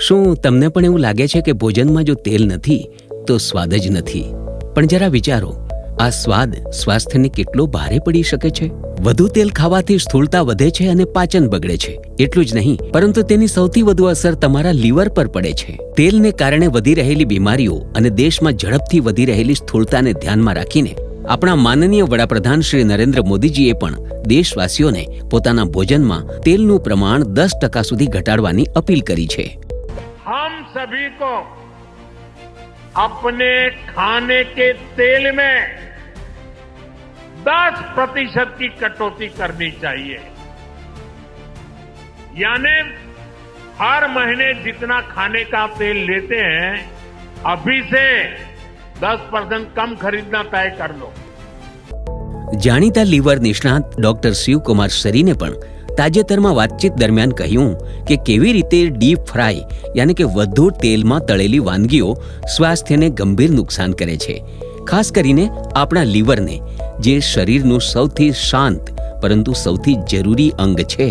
શું તમને પણ એવું લાગે છે કે ભોજનમાં જો તેલ નથી તો સ્વાદ જ નથી? પણ જરા વિચારો, આ સ્વાદ સ્વાસ્થ્યને કેટલો ભારે પડી શકે છે. વધુ તેલ ખાવાથી સ્થૂળતા વધે છે અને પાચન બગડે છે. એટલું જ નહીં, પરંતુ તેની સૌથી વધુ અસર તમારા લીવર પર પડે છે. તેલને કારણે વધી રહેલી બીમારીઓ અને દેશમાં ઝડપથી વધી રહેલી સ્થૂળતાને ધ્યાનમાં રાખીને આપણા માનનીય વડાપ્રધાન શ્રી નરેન્દ્ર મોદીજીએ પણ દેશવાસીઓને પોતાના ભોજનમાં તેલનું પ્રમાણ 10% સુધી ઘટાડવાની અપીલ કરી છે. हम सभी को अपने खाने के तेल में 10% की कटौती करनी चाहिए. यानी हर महीने जितना खाने का तेल लेते हैं, अभी से 10% कम खरीदना तय कर लो. જાણીતા લીવર નિષ્ણાત ડોક્ટર શિવકુમાર સરીને પણ તાજેતરમાં વાતચીત દરમિયાન કહ્યું કે કેવી રીતે ડીપ ફ્રાય યાની કે વધુ તેલમાં તળેલી વાનગીઓ સ્વાસ્થ્યને ગંભીર નુકસાન કરે છે, ખાસ કરીને આપણા લીવરને, જે શરીરનું સૌથી શાંત પરંતુ સૌથી જરૂરી અંગ છે.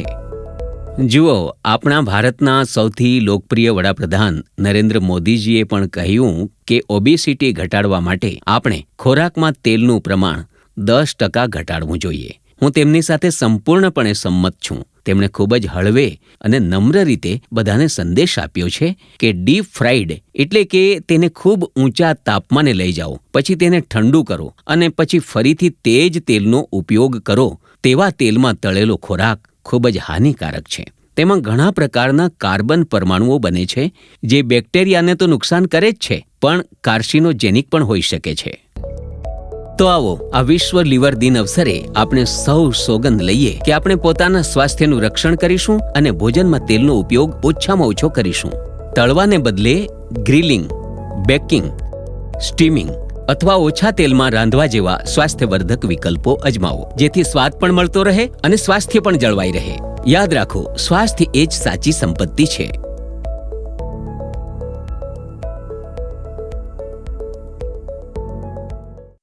જુઓ, આપણા ભારતના સૌથી લોકપ્રિય વડાપ્રધાન નરેન્દ્ર મોદીજીએ પણ કહ્યું કે ઓબેસિટી ઘટાડવા માટે આપણે ખોરાકમાં તેલનું પ્રમાણ 10% ઘટાડવું જોઈએ. હું તેમની સાથે સંપૂર્ણપણે સંમત છું. તેમણે ખૂબ જ હળવે અને નમ્ર રીતે બધાને સંદેશ આપ્યો છે કે ડીપ ફ્રાઈડ એટલે કે તેને ખૂબ ઊંચા તાપમાને લઈ જાઓ, પછી તેને ઠંડુ કરો અને પછી ફરીથી તે જ તેલનો ઉપયોગ કરો તેવા તેલમાં તળેલો ખોરાક ખૂબ જ હાનિકારક છે. તેમાં ઘણા પ્રકારના કાર્બન પરમાણુઓ બને છે જે બેક્ટેરિયાને તો નુકસાન કરે જ છે, પણ કાર્સિનોજેનિક પણ હોઈ શકે છે. તો આવો, આ વિશ્વ લીવર દિન અવસરે આપણે સૌ સોગંદ લઈએ કે આપણે પોતાના સ્વાસ્થ્યનું રક્ષણ કરીશું અને ભોજનમાં તેલનો ઉપયોગ ઓછામાં ઓછો કરીશું. તળવાને બદલે ગ્રીલિંગ, બેકિંગ, સ્ટીમિંગ અથવા ઓછા તેલમાં રાંધવા જેવા સ્વાસ્થ્યવર્ધક વિકલ્પો અજમાવો, જેથી સ્વાદ પણ મળતો રહે અને સ્વાસ્થ્ય પણ જળવાઈ રહે. યાદ રાખો, સ્વાસ્થ્ય એ જ સાચી સંપત્તિ છે.